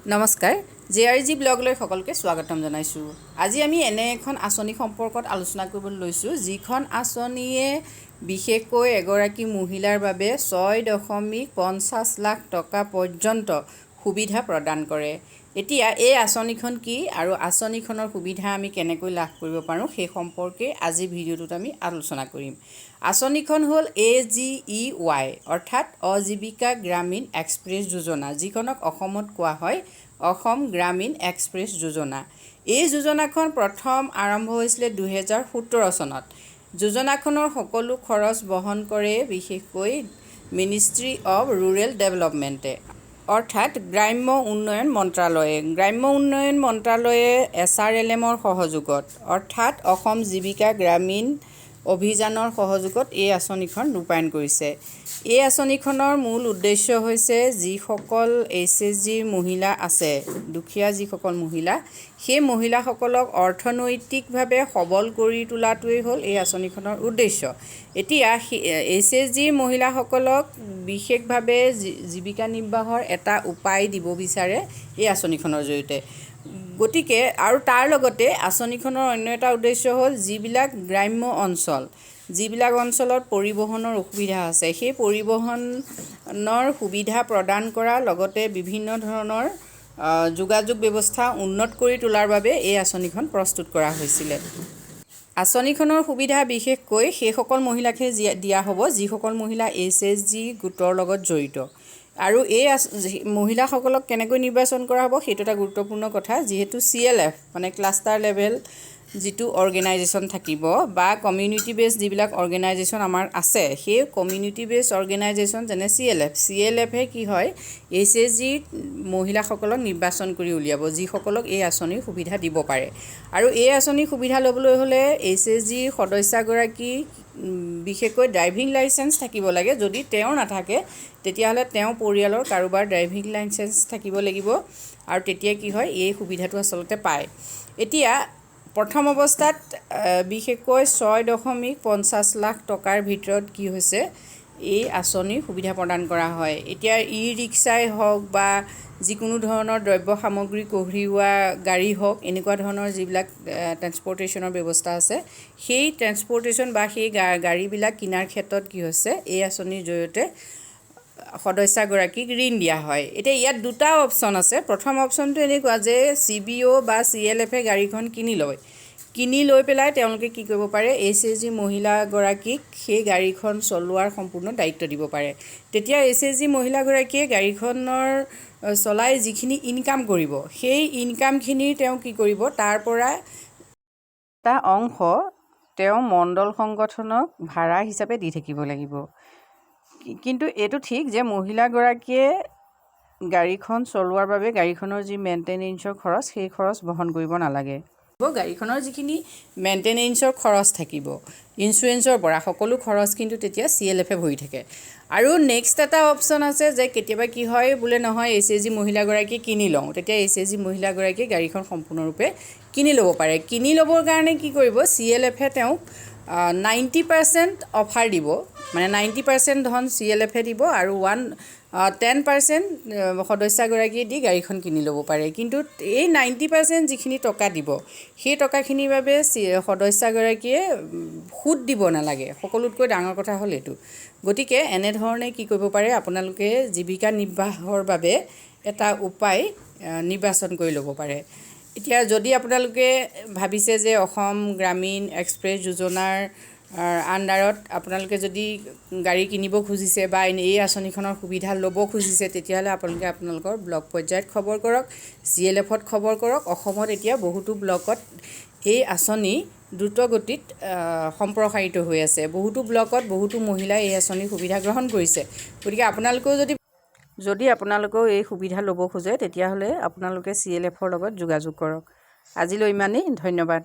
নমস্কাৰ জেআৰজি ব্লগলৈ সকলোকে স্বাগতম জনাইছোঁ। আজি আমি এনে এখন আঁচনি সম্পৰ্কত আলোচনা কৰিবলৈ লৈছোঁ যিখন আঁচনিয়ে বিশেষকৈ এগৰাকী মহিলাৰ বাবে 6.50 লাখ টকা পৰ্যন্ত সুবিধা প্ৰদান কৰে। এতিয়া এই আঁচনিখন কি আৰু আঁচনিখনৰ সুবিধা আমি কেনেকৈ লাভ কৰিব পাৰোঁ সেই সম্পৰ্কে আজি ভিডিঅ'টোত আমি আলোচনা কৰিম। আঁচনিখন হ'ল AGEY অৰ্থাৎ অজীৱিকা গ্ৰামীণ এক্সপ্ৰেছ যোজনা, যিখনক অসমত কোৱা হয় অসম গ্ৰামীণ এক্সপ্ৰেছ যোজনা। এই যোজনাখন প্ৰথম আৰম্ভ হৈছিলে 2017 চনত। যোজনাখনৰ সকলো খৰচ বহন কৰে বিশেষকৈ মিনিষ্ট্ৰী অৱ ৰুৰেল ডেভেলপমেণ্টে অৰ্থাৎ গ্ৰাম্য উন্নয়ন মন্ত্ৰালয়ে। গ্ৰাম্য উন্নয়ন মন্ত্ৰালয়ে SRLMৰ সহযোগত অৰ্থাৎ অসম জীৱিকা গ্ৰামীণ অভিযানৰ সহযোগত এই আঁচনিখন ৰূপায়ণ কৰিছে। এই আঁচনিখনৰ মূল উদ্দেশ্য হৈছে যিসকল SHG মহিলা আছে, দুখীয়া যিসকল মহিলা, সেই মহিলাসকলক অৰ্থনৈতিকভাৱে সবল কৰি তোলাটোৱেই হ'ল এই আঁচনিখনৰ উদ্দেশ্য। এতিয়া SHG মহিলাসকলক বিশেষভাৱে জীৱিকা নিৰ্বাহৰ এটা উপায় দিব বিচাৰে এই আঁচনিখনৰ জৰিয়তে। গতিকে আৰু তাৰ লগতে আঁচনিখনৰ অন্য এটা উদ্দেশ্য হ'ল যিবিলাক গ্ৰাম্য অঞ্চল, যিবিলাক অঞ্চলত পৰিবহণৰ অসুবিধা আছে, সেই পৰিবহণৰ সুবিধা প্ৰদান কৰাৰ লগতে বিভিন্ন ধৰণৰ যোগাযোগ ব্যৱস্থা উন্নত কৰি তোলাৰ বাবে এই আঁচনিখন প্ৰস্তুত কৰা হৈছিলে। আঁচনিখনৰ সুবিধা বিশেষকৈ সেইসকল মহিলাকহে দিয়া হ'ব যিসকল মহিলা SHG গোটৰ লগত জড়িত। আৰু এই মহিলাসকলক কেনেকৈ নিৰ্বাচন কৰা হ'ব সেইটো এটা গুৰুত্বপূৰ্ণ কথা, যিহেতু CLF মানে ক্লাষ্টাৰ লেভেল যিটো অৰ্গেনাইজেশ্যন থাকিব বা কমিউনিটি বেছ যিবিলাক অৰ্গেনাইজেশ্যন আমাৰ আছে, সেই কমিউনিটি বেছ অৰ্গেনাইজেশ্যন যেনে CLFহে কি হয় SHG মহিলাসকলক নিৰ্বাচন কৰি উলিয়াব যিসকলক এই আঁচনিৰ সুবিধা দিব পাৰে। আৰু এই আঁচনিৰ সুবিধা ল'বলৈ হ'লে SHG সদস্যাগৰাকী বিশেষকৈ ড্ৰাইভিং লাইচেঞ্চ থাকিব লাগে। যদি তেওঁৰ নাথাকে তেতিয়াহ'লে তেওঁ পৰিয়ালৰ কাৰোবাৰ ড্ৰাইভিং লাইচেঞ্চ থাকিব লাগিব আৰু তেতিয়া কি হয় এই সুবিধাটো আচলতে পায়। এতিয়া প্ৰথম অৱস্থাত বিশেষকৈ 6.50 লাখ টকাৰ ভিতৰত কি হৈছে এই আঁচনিৰ সুবিধা প্ৰদান কৰা হয়। এতিয়া ৰিক্সাই হওক বা যিকোনো ধৰণৰ দ্ৰব্য সামগ্ৰী কঢ়িওৱা গাড়ী হওক, এনেকুৱা ধৰণৰ যিবিলাক ট্ৰেন্সপৰ্টেশ্যনৰ ব্যৱস্থা আছে, সেই ট্ৰেন্সপৰ্টেশ্যন বা সেই গাড়ীবিলাক কিনাৰ ক্ষেত্ৰত কি হৈছে এই আঁচনিৰ জৰিয়তে সদস্যাগৰাকীক ঋণ দিয়া হয়। এতিয়া ইয়াত দুটা অপশ্যন আছে। প্ৰথম অপশ্যনটো এনেকুৱা যে CBO বা CLFে গাড়ীখন কিনি লৈ পেলাই তেওঁলোকে কি কৰিব পাৰে SHG মহিলাগৰাকীক সেই গাড়ীখন চলোৱাৰ সম্পূৰ্ণ দায়িত্ব দিব পাৰে। তেতিয়া SHG মহিলাগৰাকীয়ে গাড়ীখনৰ চলাই যিখিনি ইনকাম কৰিব, সেই ইনকামখিনিৰ তেওঁ কি কৰিব, তাৰ পৰা এটা অংশ তেওঁ মণ্ডল সংগঠনক ভাড়া হিচাপে দি থাকিব লাগিব। কিন্তু এইটো ঠিক যে মহিলাগৰাকীয়ে গাড়ীখন চলোৱাৰ বাবে গাড়ীখনৰ যি মেইনটেনেন্সৰ খৰচ, সেই খৰচ বহন কৰিব নালাগে। গাড়ীখনৰ যিখিনি মেইনটেনেন্সৰ খৰচ থাকিব ইঞ্চুৰেঞ্চৰ পৰা, সকলো খৰচ কিন্তু তেতিয়া CLFে ভৰি থাকে। আৰু নেক্সট এটা অপশ্যন আছে যে কেতিয়াবা কি হয় বোলে নহয় SHG মহিলাগৰাকী কিনি লওঁ, তেতিয়া SHG মহিলাগৰাকীয়ে গাড়ীখন সম্পূৰ্ণৰূপে কিনি ল'ব পাৰে। কিনি ল'বৰ কাৰণে কি কৰিব CLFে তেওঁক 90% অফাৰ দিব, মানে 90% ধন CLFে দিব আৰু 10% সদস্যাগৰাকীয়ে দি গাড়ীখন কিনি ল'ব পাৰে। কিন্তু এই 90% যিখিনি টকা দিব সেই টকাখিনিৰ বাবে সদস্যাগৰাকীয়ে সুদ দিব নালাগে। সকলোতকৈ ডাঙৰ কথা হ'ল এইটো। গতিকে এনেধৰণে কি কৰিব পাৰে, আপোনালোকে জীৱিকা নিৰ্বাহৰ বাবে এটা উপায় নিৰ্বাচন কৰি ল'ব পাৰে। এতিয়া যদি আপোনালোকে ভাবিছে যে অসম গ্ৰামীণ এক্সপ্ৰেছ যোজনাৰ আণ্ডাৰত আপোনালোকে যদি গাড়ী কিনিব খুজিছে বা এই আঁচনিখনৰ সুবিধা ল'ব খুজিছে, তেতিয়াহ'লে আপোনালোকে আপোনালোকৰ ব্লক পৰ্যায়ত খবৰ কৰক, CLFত খবৰ কৰক। অসমত এতিয়া বহুতো ব্লকত এই আঁচনি দ্ৰুত গতিত সম্প্ৰসাৰিত হৈ আছে। বহুতো ব্লকত বহুতো মহিলাই এই আঁচনিৰ সুবিধা গ্ৰহণ কৰিছে। গতিকে আপোনালোকেও যদি আপোনালোকেও এই সুবিধা ল'ব খোজে তেতিয়াহ'লে আপোনালোকে CLFৰ লগত যোগাযোগ কৰক। আজিলৈ ইমানেই, ধন্যবাদ।